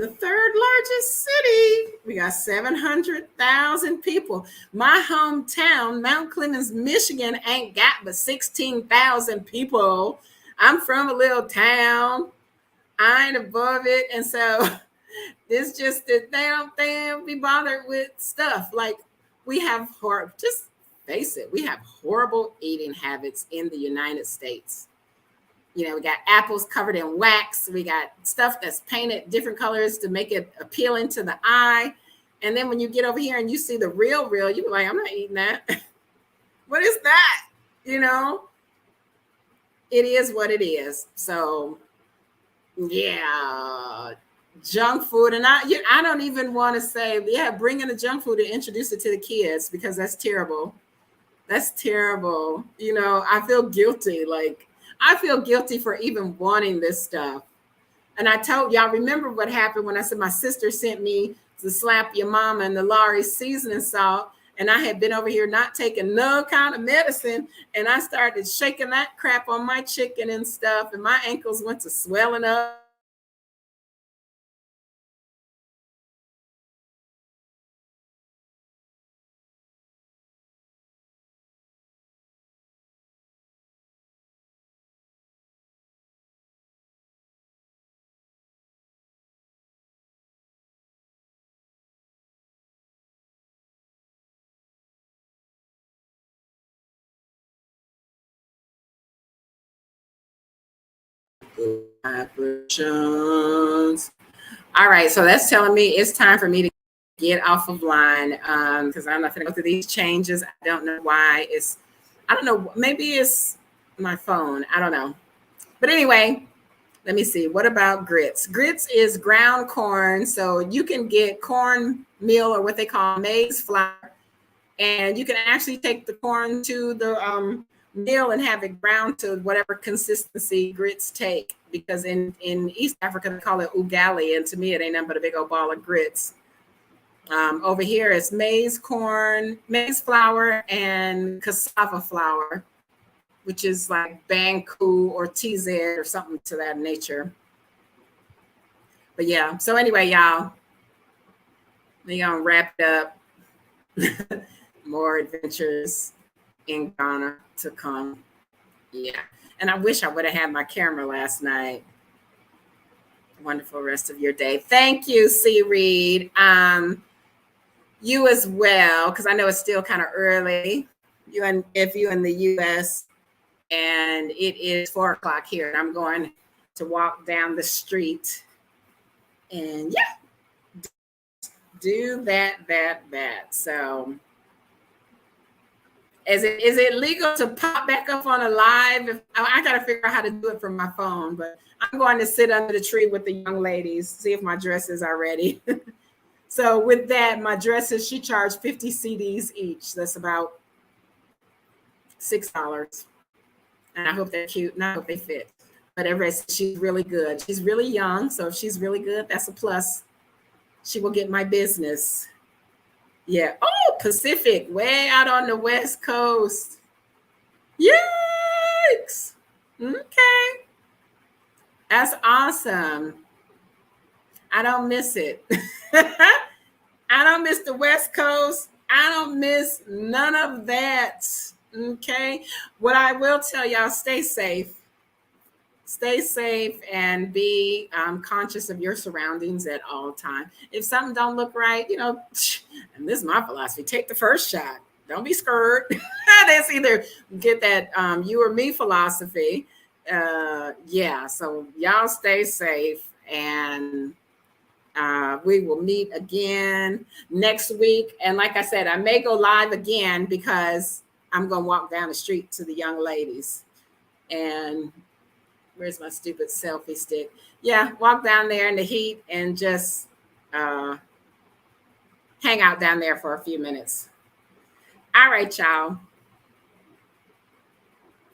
the third largest city. We got 700,000 people. My hometown, Mount Clemens, Michigan, ain't got but 16,000 people. I'm from a little town. I ain't above it. And so it's just that they don't be bothered with stuff. Like we have just face it, we have horrible eating habits in the United States. We got apples covered in wax. We got stuff that's painted different colors to make it appealing to the eye. And then when you get over here and you see the real, you're like, I'm not eating that. What is that? It is what it is. So, yeah, junk food. And I don't even want to say, bring in the junk food and introduce it to the kids because that's terrible. That's terrible. I feel guilty. Like, I feel guilty for even wanting this stuff. And I told y'all, remember what happened when I said my sister sent me the Slap Your Mama and the Lawry's seasoning salt. And I had been over here not taking no kind of medicine. And I started shaking that crap on my chicken and stuff. And my ankles went to swelling up. All right, so that's telling me it's time for me to get off of line because I'm not going to go through these changes. I don't know why I don't know, maybe it's my phone. I don't know. But anyway, let me see. What about grits? Grits is ground corn. So you can get corn meal or what they call maize flour. And you can actually take the corn to the mill and have it ground to whatever consistency grits take. Because in East Africa, they call it ugali. And to me, it ain't nothing but a big old ball of grits. Over here, it's maize flour, and cassava flour, which is like Banku or TZ or something to that nature. But yeah, so anyway, y'all, we're going to wrap it up. More adventures in Ghana to come. Yeah. And I wish I would have had my camera last night. Wonderful rest of your day. Thank you, C. Reed. You as well, because I know it's still kind of early. If you're in the US, and it is 4:00 here, and I'm going to walk down the street. And yeah, do that. So is it legal to pop back up on a live? I got to figure out how to do it from my phone, but I'm going to sit under the tree with the young ladies, see if my dresses are ready. So with that, my dresses, she charged 50 CDs each. That's about $6. And I hope they're cute and I hope they fit. But everybody says she's really good. She's really young. So if she's really good, that's a plus. She will get my business. Yeah. Oh, Pacific, way out on the West Coast. Yikes. Okay. That's awesome. I don't miss it. I don't miss the West Coast. I don't miss none of that. Okay. What I will tell y'all, stay safe. Stay safe and be conscious of your surroundings at all time. If something don't look right, and this is my philosophy, take the first shot. Don't be scared. That's either get that you or me philosophy. Yeah, so y'all stay safe, and we will meet again next week. And like I said, I may go live again because I'm going to walk down the street to the young ladies. And where's my stupid selfie stick? Yeah, walk down there in the heat and just hang out down there for a few minutes. All right, y'all.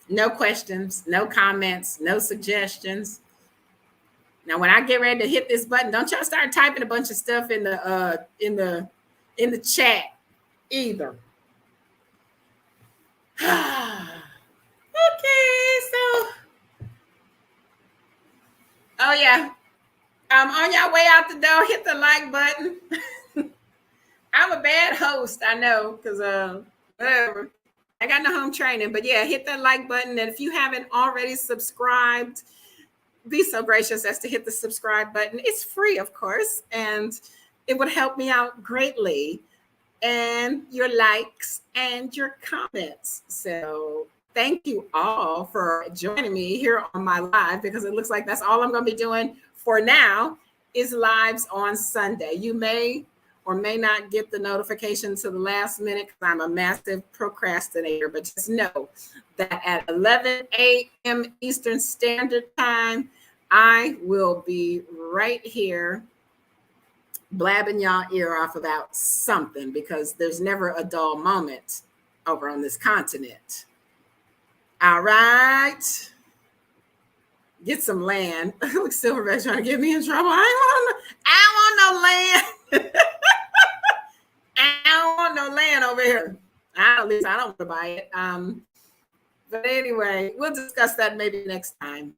No questions, no comments, no suggestions. Now, when I get ready to hit this button, don't y'all start typing a bunch of stuff in the chat either. Okay, so oh yeah. On your way out the door, hit the like button. I'm a bad host, I know, because whatever. I got no home training, but yeah, hit that like button. And if you haven't already subscribed, be so gracious as to hit the subscribe button. It's free, of course, and it would help me out greatly. And your likes and your comments. So thank you all for joining me here on my live, because it looks like that's all I'm going to be doing for now is lives on Sunday. You may or may not get the notification to the last minute because I'm a massive procrastinator, but just know that at 11 a.m. Eastern Standard Time, I will be right here blabbing y'all ear off about something, because there's never a dull moment over on this continent. All right. Get some land. Look, Silverback trying to get me in trouble. I want no land. I don't want no land over here. At least I don't want to buy it. But anyway, we'll discuss that maybe next time.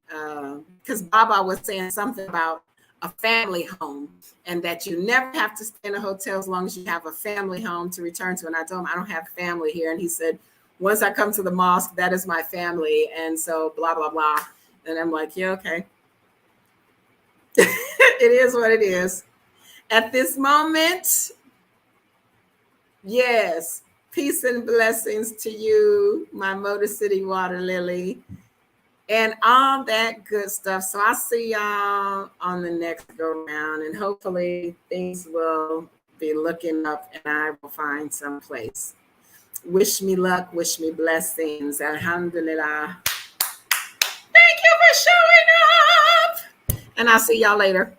Because Baba was saying something about a family home, and that you never have to stay in a hotel as long as you have a family home to return to. And I told him I don't have family here. And he said, once I come to the mosque, that is my family. And so blah, blah, blah. And I'm like, yeah, okay. It is what it is. At this moment, yes, peace and blessings to you, my Motor City Water Lily, and all that good stuff. So I'll see y'all on the next go round, and hopefully things will be looking up and I will find some place. Wish me luck, wish me blessings. Alhamdulillah. Thank you for showing up. And I'll see y'all later.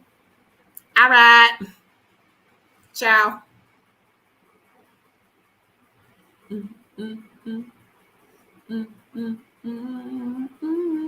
All right. Ciao. Mm, mm, mm, mm, mm, mm, mm.